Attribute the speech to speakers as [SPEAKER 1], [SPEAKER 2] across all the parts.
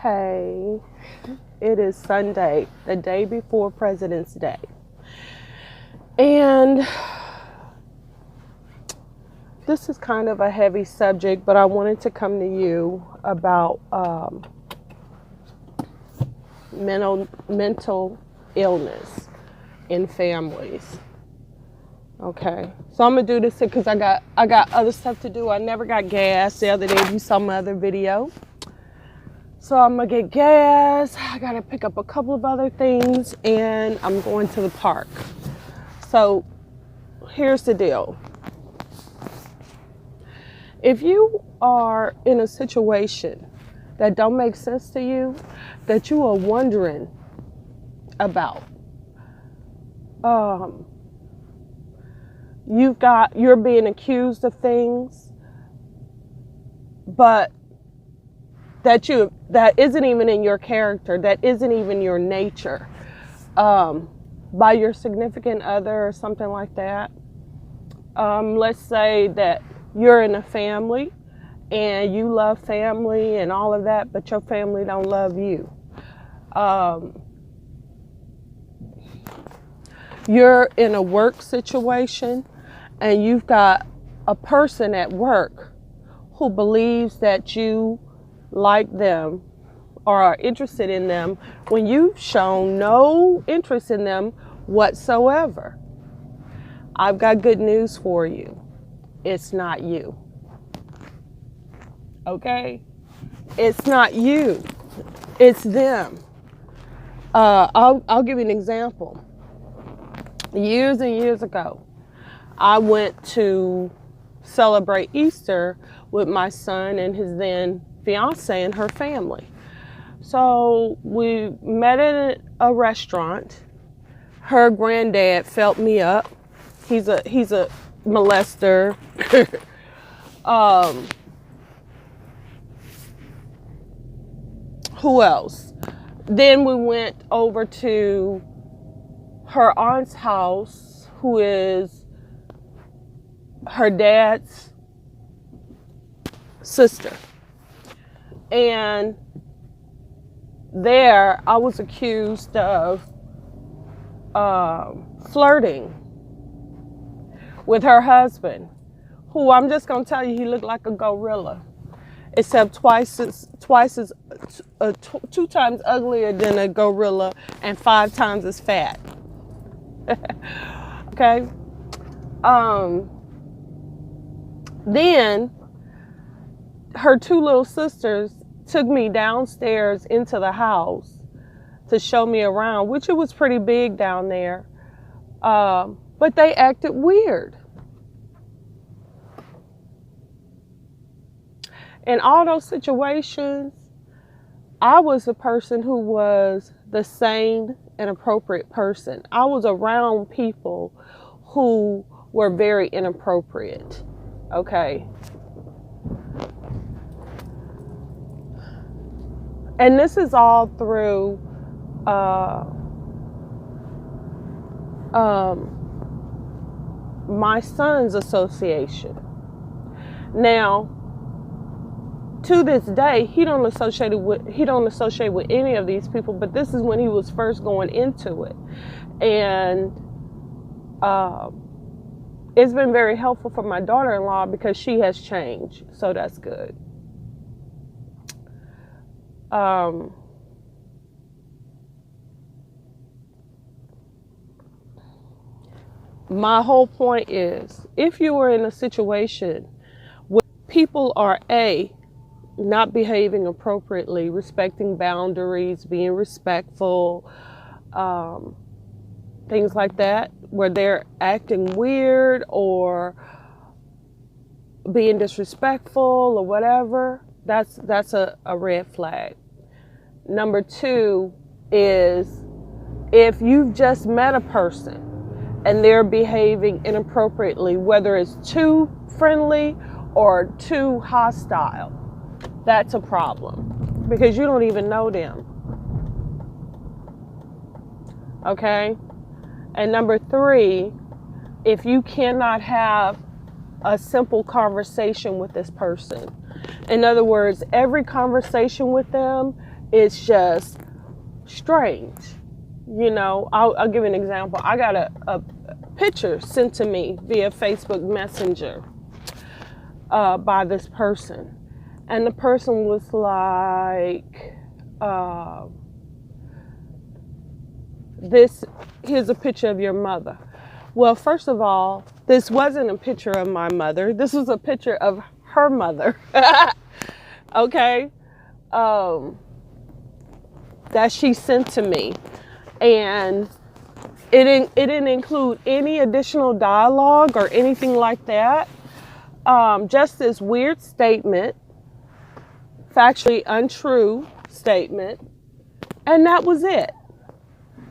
[SPEAKER 1] Hey, it is Sunday, the day before President's Day. And this is kind of a heavy subject, but I wanted to come to you about mental illness in families. Okay, so I'm gonna do this because I got other stuff to do. I never got gas the other day. You saw my other video. So I'm gonna get gas. I gotta pick up a couple of other things, and I'm going to the park. So here's the deal. If you are in a situation that don't make sense to you, that you are wondering about, you're being accused of things, but that isn't even in your character, that isn't even your nature, by your significant other or something like that. Let's say that you're in a family and you love family and all of that, but your family don't love you. You're in a work situation and you've got a person at work who believes that you like them or are interested in them when you've shown no interest in them whatsoever. I've got good news for you. It's not you. Okay? It's not you. It's them. I'll give you an example. Years and years ago, I went to celebrate Easter with my son and his then fiance and her family. So we met at a restaurant. Her granddad felt me up. He's a molester. Who else? Then we went over to her aunt's house, who is her dad's sister. And there I was accused of flirting with her husband, who I'm just gonna tell you, he looked like a gorilla, except two times uglier than a gorilla and 5 times as fat. Okay. Then her 2 little sisters took me downstairs into the house to show me around, which it was pretty big down there. But they acted weird. In all those situations, I was the person who was the sane and appropriate person. I was around people who were very inappropriate. Okay. And this is all through my son's association. Now, to this day, he don't associate with any of these people, but this is when he was first going into it. And it's been very helpful for my daughter-in-law because she has changed, so that's good. My whole point is, if you are in a situation where people are not behaving appropriately, respecting boundaries, being respectful, things like that, where they're acting weird or being disrespectful or whatever, that's a red flag. Number 2 is if you've just met a person and they're behaving inappropriately, whether it's too friendly or too hostile, that's a problem because you don't even know them. Okay? And number 3, if you cannot have a simple conversation with this person, in other words, every conversation with them It's just strange. You know, I'll give you an example. I got a picture sent to me via Facebook Messenger by this person. And the person was like, here's a picture of your mother. Well, first of all, this wasn't a picture of my mother. This was a picture of her mother. Okay? That she sent to me. And it didn't include any additional dialogue or anything like that. Just this weird statement, factually untrue statement, and that was it.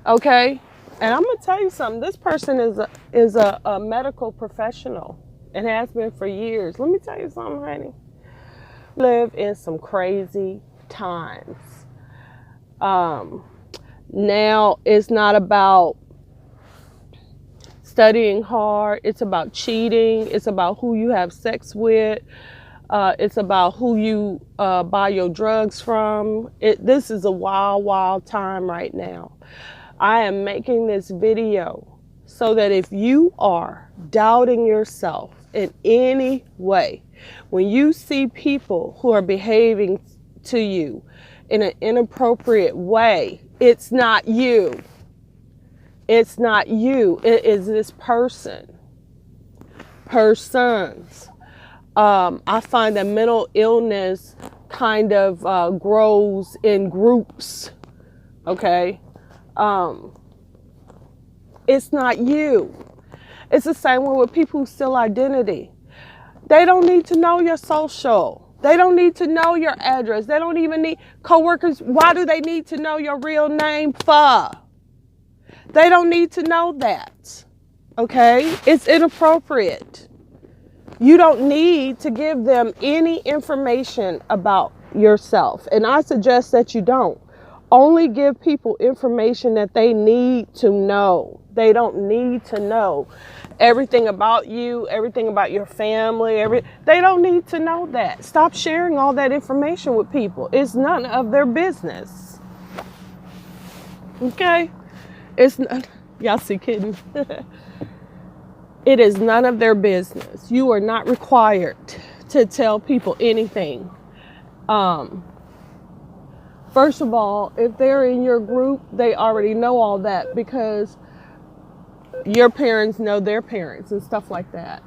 [SPEAKER 1] Okay? And I'm going to tell you something. This person is a medical professional and has been for years. Let me tell you something, honey. We live in some crazy times. Now it's not about studying hard. It's about cheating. It's about who you have sex with. It's about who you buy your drugs from. This is a wild, wild time right now. I am making this video so that if you are doubting yourself in any way, when you see people who are behaving to you in an inappropriate way, it's not you. It's not you. It is this person. Persons. I find that mental illness kind of grows in groups. Okay? It's not you. It's the same way with people who steal identity. They don't need to know your social. They don't need to know your address. They don't even need coworkers. Why do they need to know your real name for? They don't need to know that. Okay? It's inappropriate. You don't need to give them any information about yourself. And I suggest that you don't. Only give people information that they need to know. They don't need to know everything about you, everything about your family. They don't need to know that. Stop sharing all that information with people. It's none of their business. Okay? It's not, y'all see kidding? It is none of their business. You are not required to tell people anything. First of all, if they're in your group, they already know all that because your parents know their parents and stuff like that.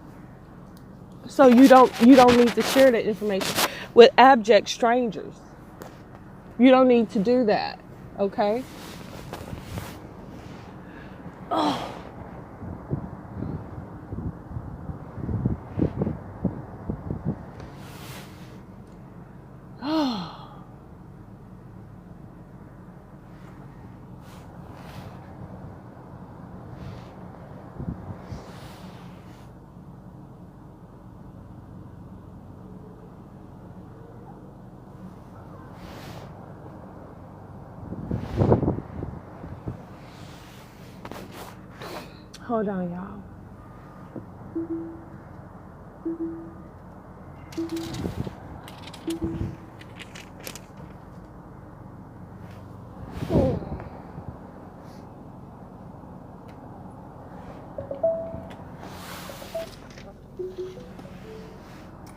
[SPEAKER 1] So you don't need to share that information with abject strangers. You don't need to do that, okay? Oh. Hold on, y'all.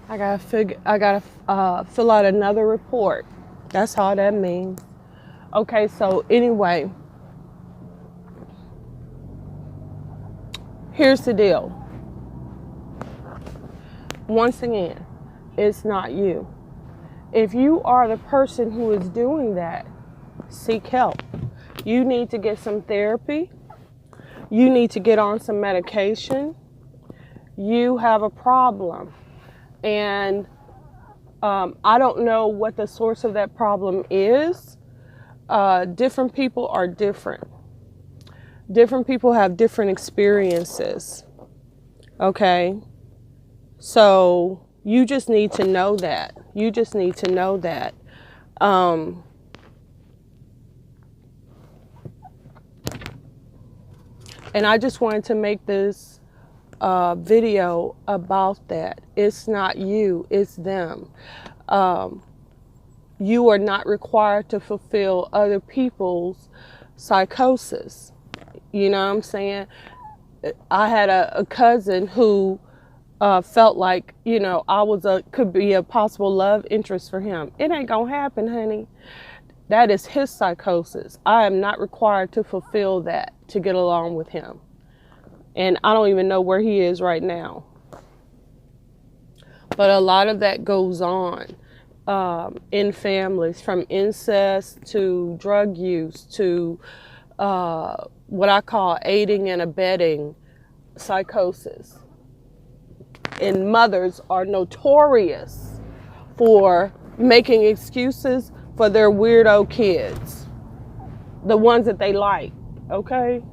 [SPEAKER 1] I gotta fill out another report. That's all that means. Okay, so anyway, here's the deal. Once again, it's not you. If you are the person who is doing that, seek help. You need to get some therapy. You need to get on some medication. You have a problem. And I don't know what the source of that problem is. Different people are different. Different people have different experiences. Okay? So you just need to know that. You just need to know that. And I just wanted to make this video about that. It's not you, it's them. you are not required to fulfill other people's psychosis. You know what I'm saying? I had a cousin who felt like, I could be a possible love interest for him. It ain't gonna happen, honey. That is his psychosis. I am not required to fulfill that to get along with him. And I don't even know where he is right now. But a lot of that goes on in families, from incest to drug use to what I call aiding and abetting psychosis. And mothers are notorious for making excuses for their weirdo kids, the ones that they like, okay?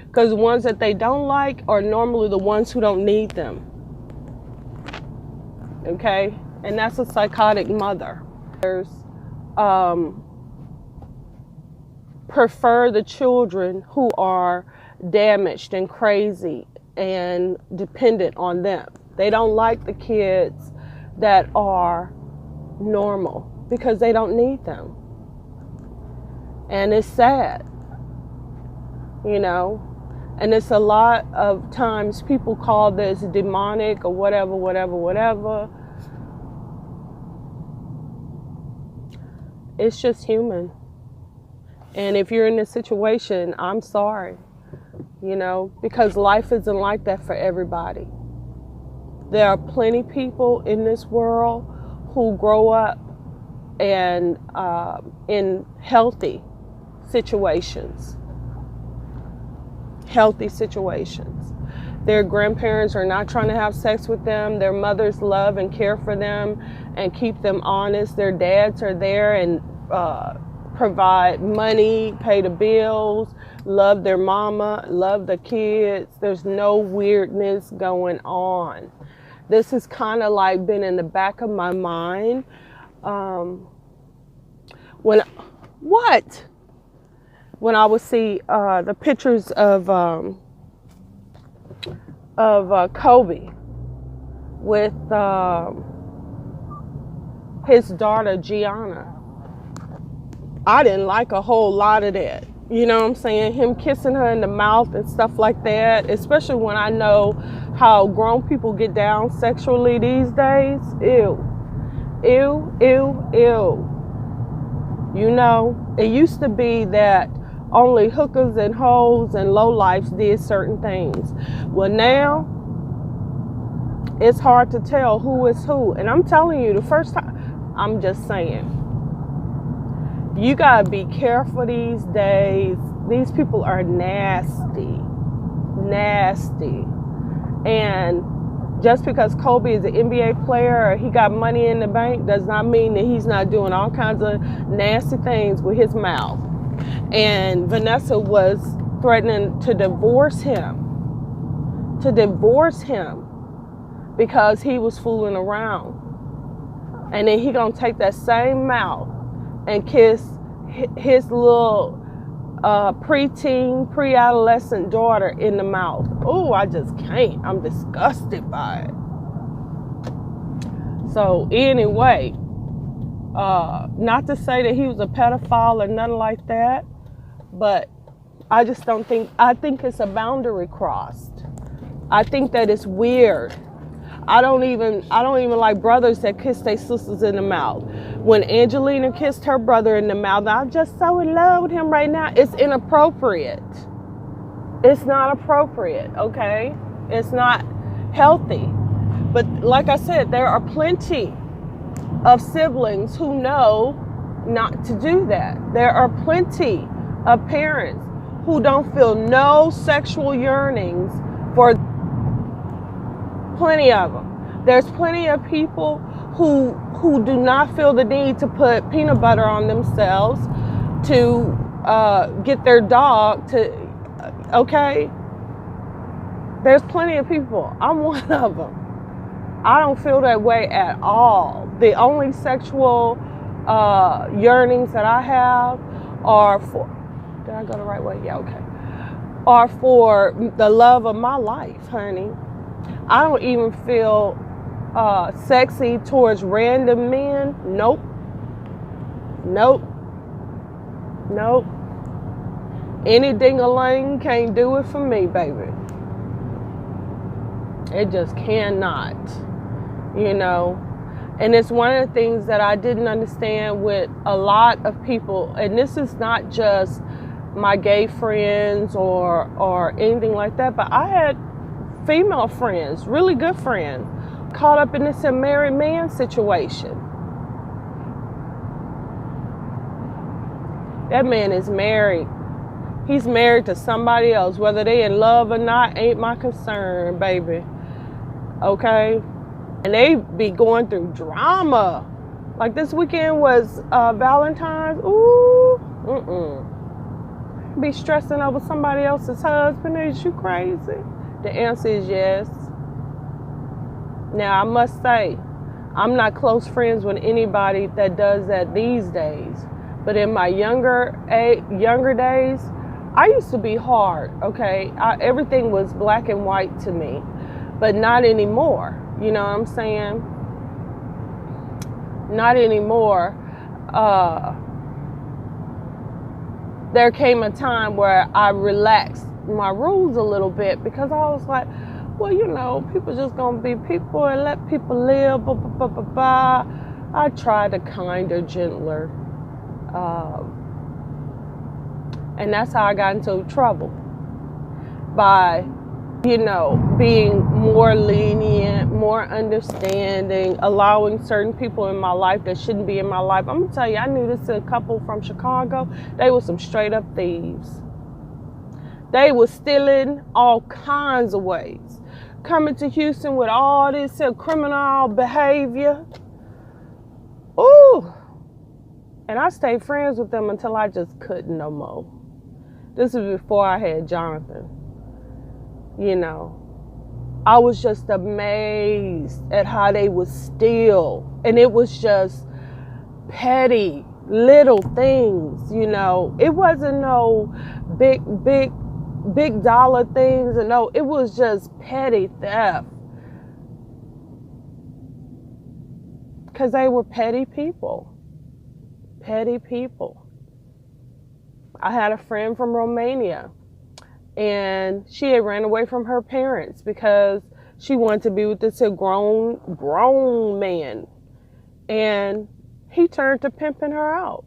[SPEAKER 1] Because the ones that they don't like are normally the ones who don't need them, okay? And that's a psychotic mother. There's prefer the children who are damaged and crazy and dependent on them. They don't like the kids that are normal because they don't need them. And it's sad, and it's a lot of times people call this demonic or whatever. It's just human. And if you're in this situation, I'm sorry, because life isn't like that for everybody. There are plenty of people in this world who grow up and in healthy situations. Their grandparents are not trying to have sex with them. Their mothers love and care for them and keep them honest. Their dads are there and provide money, pay the bills, love their mama, love the kids. There's no weirdness going on. This has kind of like been in the back of my mind. When I would see the pictures of Kobe with his daughter Gianna, I didn't like a whole lot of that. You know what I'm saying? Him kissing her in the mouth and stuff like that, especially when I know how grown people get down sexually these days. Ew. It used to be that only hookers and hoes and lowlifes did certain things. Well, now it's hard to tell who is who. And I'm telling you, the first time, I'm just saying, you gotta be careful these days. These people are nasty. And just because Kobe is an NBA player or he got money in the bank does not mean that he's not doing all kinds of nasty things with his mouth. And Vanessa was threatening to divorce him because he was fooling around. And then he gonna take that same mouth and kiss his little preteen, pre-adolescent daughter in the mouth. Oh, I just can't. I'm disgusted by it. So anyway, not to say that he was a pedophile or nothing like that, but I just don't think, I think it's a boundary crossed. I think that it's weird. I don't even like brothers that kiss their sisters in the mouth. When Angelina kissed her brother in the mouth, I'm just so in love with him right now. It's inappropriate. It's not appropriate, okay? It's not healthy. But like I said, there are plenty of siblings who know not to do that. There are plenty of parents who don't feel no sexual yearnings for plenty of them. There's plenty of people who do not feel the need to put peanut butter on themselves to get their dog to, okay? There's plenty of people. I'm one of them. I don't feel that way at all. The only sexual yearnings that I have are for, did I go the right way? Yeah, okay. Are for the love of my life, honey. I don't even feel sexy towards random men. Nope. Nope. Nope. Any ding-a-ling can't do it for me, baby. It just cannot, you know. And it's one of the things that I didn't understand with a lot of people. And this is not just my gay friends or anything like that, but I had female friends, really good friends, caught up in this married man situation. That man is married. He's married to somebody else. Whether they in love or not ain't my concern, baby. Okay? And they be going through drama. Like this weekend was Valentine's. Ooh, be stressing over somebody else's husband. Is you crazy? The answer is yes. Now, I must say, I'm not close friends with anybody that does that these days. But in my younger days, I used to be hard, okay? Everything was black and white to me, but not anymore. You know what I'm saying? Not anymore. There came a time where I relaxed my rules a little bit because I was like, well, you know, people just gonna be people and let people live, blah, blah, blah, blah, blah. I tried a kinder, gentler. And that's how I got into trouble. By, you know, being more lenient, more understanding, allowing certain people in my life that shouldn't be in my life. I'm gonna tell you, I knew this a couple from Chicago. They were some straight up thieves. They were stealing all kinds of ways. Coming to Houston with all this criminal behavior. Ooh. And I stayed friends with them until I just couldn't no more. This was before I had Jonathan. You know, I was just amazed at how they would steal. And it was just petty, little things, you know. It wasn't no big dollar things. And no, it was just petty theft. Because they were petty people. Petty people. I had a friend from Romania, and she had ran away from her parents because she wanted to be with this grown man, and he turned to pimping her out.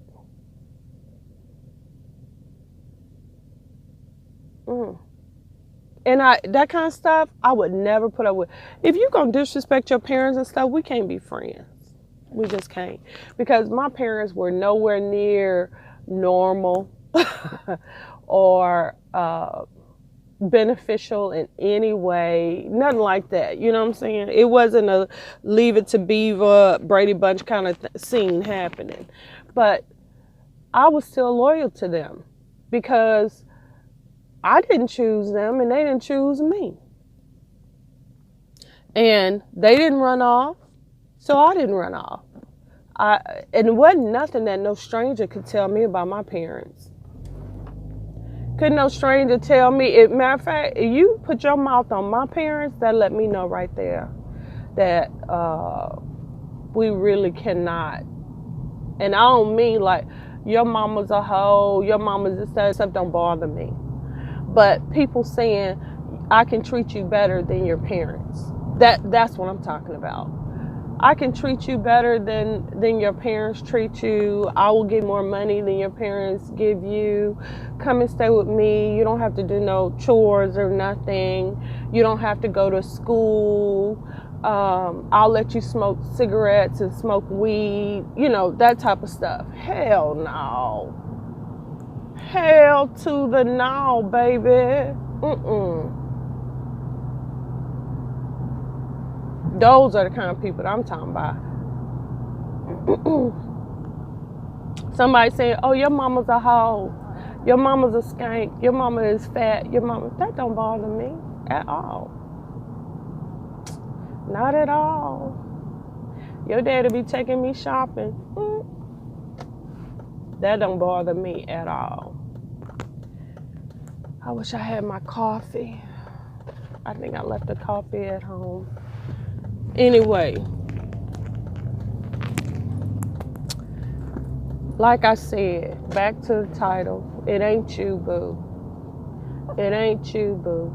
[SPEAKER 1] And that kind of stuff, I would never put up with. If you're going to disrespect your parents and stuff, we can't be friends. We just can't. Because my parents were nowhere near normal or beneficial in any way. Nothing like that. You know what I'm saying? It wasn't a Leave It to Beaver, Brady Bunch kind of scene happening. But I was still loyal to them because I didn't choose them and they didn't choose me. And they didn't run off, so I didn't run off. And it wasn't nothing that no stranger could tell me about my parents. Couldn't no stranger tell me. Matter of fact, if you put your mouth on my parents, that let me know right there that we really cannot. And I don't mean like your mama's a hoe, your mama's this, that stuff don't bother me. But people saying I can treat you better than your parents. That's what I'm talking about. I can treat you better than your parents treat you. I will give more money than your parents give you. Come and stay with me. You don't have to do no chores or nothing. You don't have to go to school. I'll let you smoke cigarettes and smoke weed. You know, that type of stuff. Hell no. Hell to the no, baby. Those are the kind of people that I'm talking about. Somebody saying, oh, your mama's a hoe. Your mama's a skank. Your mama is fat. Your mama, that don't bother me at all. Not at all. Your dad'll be taking me shopping. That don't bother me at all. I wish I had my coffee. I think I left the coffee at home. Anyway, Like I said, back to the title, it ain't you, boo. It ain't you, boo.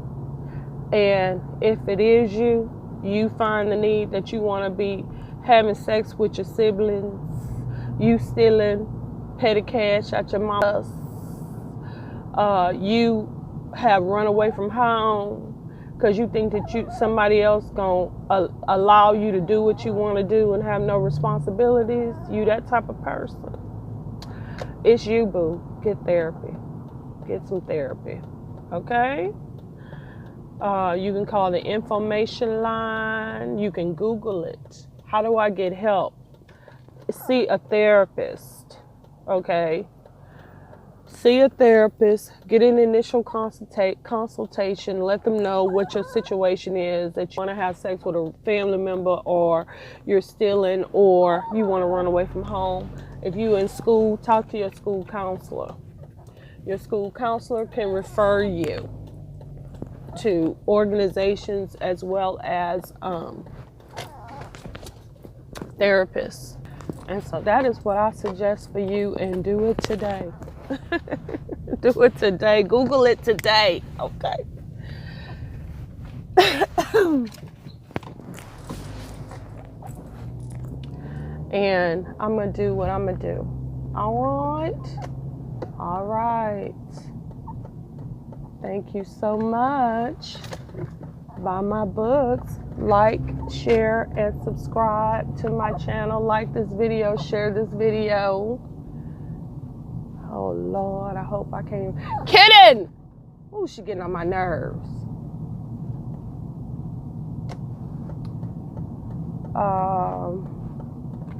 [SPEAKER 1] And if it is you, you find the need that you want to be having sex with your siblings, you stealing petty cash at your mama's, you have run away from home because you think that somebody else gonna allow you to do what you want to do and have no responsibilities, you that type of person, it's you, boo. Get therapy. Get some therapy. Okay? You can call the information line. You can Google it. How do I get help? See a therapist. Okay? See a therapist. Get an initial consultation. Let them know what your situation is, that you want to have sex with a family member, or you're stealing, or you want to run away from home. If you're in school, talk to your school counselor. Your school counselor can refer you to organizations as well as therapists. And so that is what I suggest for you, and do it today. Do it today. Google it today. Okay. And I'm going to do what I'm going to do. All right. All right. Thank you so much. Buy my books. Like, share, and subscribe to my channel. Like this video. Share this video. Oh, Lord. I hope I can't. Kidding! Oh, she getting on my nerves.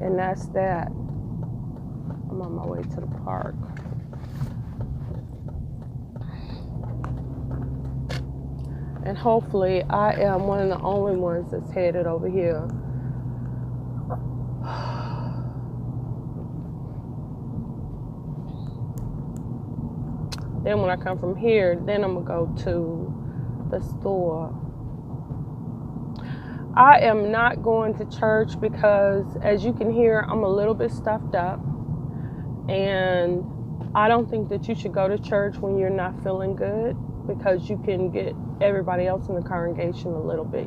[SPEAKER 1] And that's that. I'm on my way to the park. And hopefully I am one of the only ones that's headed over here. Then when I come from here, then I'm going to go to the store. I am not going to church because, as you can hear, I'm a little bit stuffed up. And I don't think that you should go to church when you're not feeling good, because you can get everybody else in the congregation a little bit,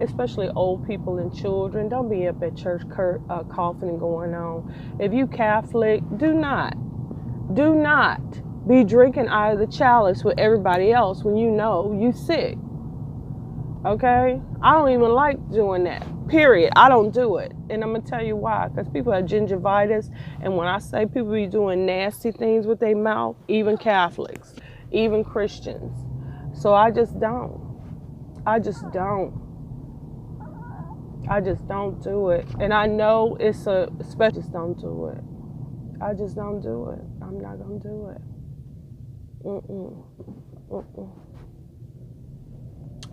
[SPEAKER 1] especially old people and children. Don't be up at church coughing and going on. If you Catholic, do not be drinking out of the chalice with everybody else when you know you sick. Okay? I don't even like doing that. Period. I don't do it. And I'm going to tell you why. Because people have gingivitis. And when I say people be doing nasty things with their mouth, even Catholics, even Christians. So I just don't. I just don't do it. And I know it's especially just don't do it. I just don't do it. I'm not going to do it.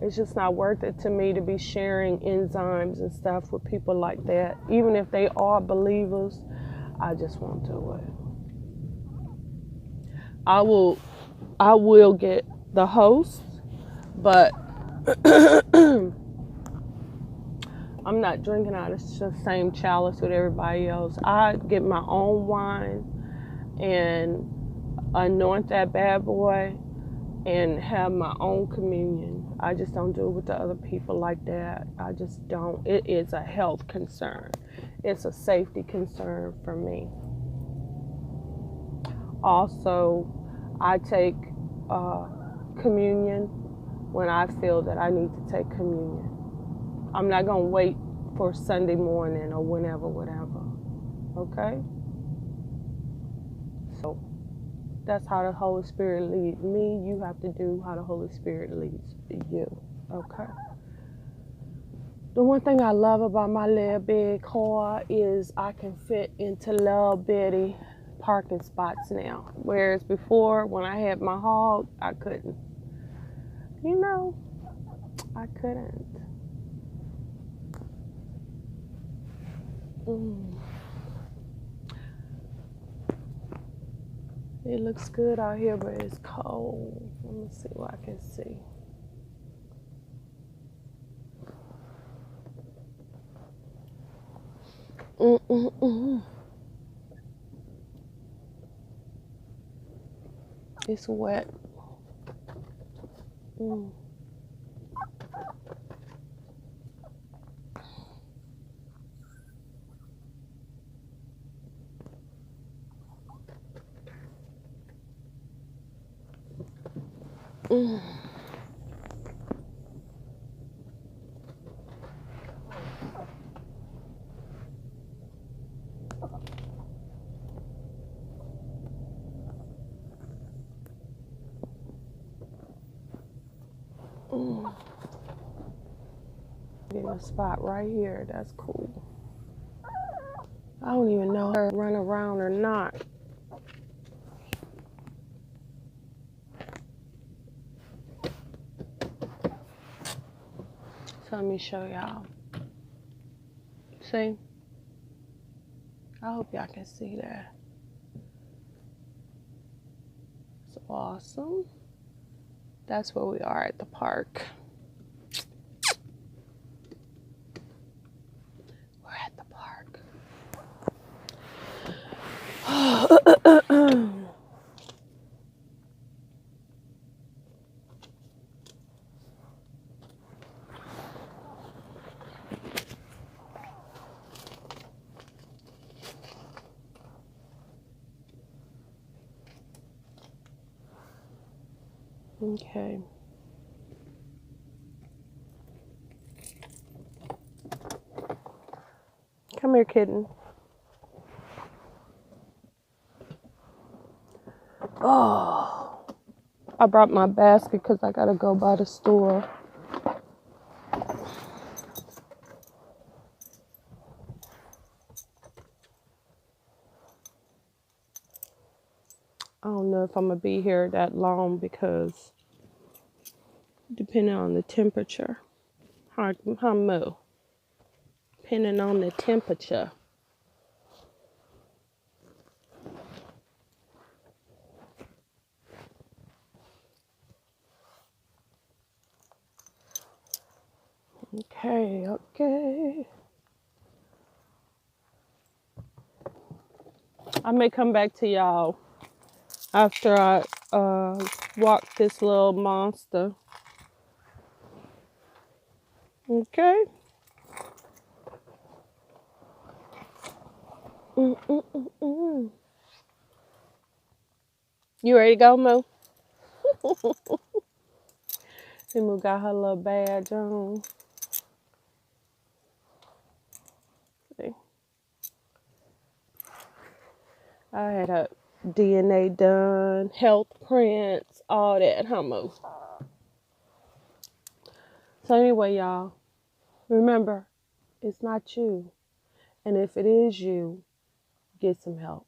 [SPEAKER 1] It's just not worth it to me to be sharing enzymes and stuff with people like that. Even if they are believers, I just won't do it. I will get the host, but I'm not drinking out of the same chalice with everybody else. I get my own wine and anoint that bad boy and have my own communion. I just don't do it with the other people like that. I just don't. It is a health concern. It's a safety concern for me. Also, I take communion when I feel that I need to take communion. I'm not going to wait for Sunday morning or whatever. Okay? So that's how the Holy Spirit leads me. You have to do how the Holy Spirit leads you. Okay? The one thing I love about my little big car is I can fit into little bitty parking spots now. Whereas before, when I had my hog, I couldn't. I couldn't. It looks good out here, but it's cold. Let me see what I can see. It's wet. Mm. Mm. Mm. Getting a spot right here. That's cool. I don't even know her run around or not. So let me show y'all. See? I hope y'all can see that. It's awesome. That's where we are at the park. We're at the park. Okay. Come here, kitten. Oh, I brought my basket because I gotta go by the store. I don't know if I'm gonna be here that long because depending on the temperature. How moo? Depending on the temperature. Okay, okay. I may come back to y'all after I walk this little monster. Okay. Mm-mm-mm-mm. You ready to go, Moo? See, Moo got her little badge on. See, I had her DNA done, health prints, all that, huh, Moo? So anyway, y'all, remember, it's not you. And if it is you, get some help.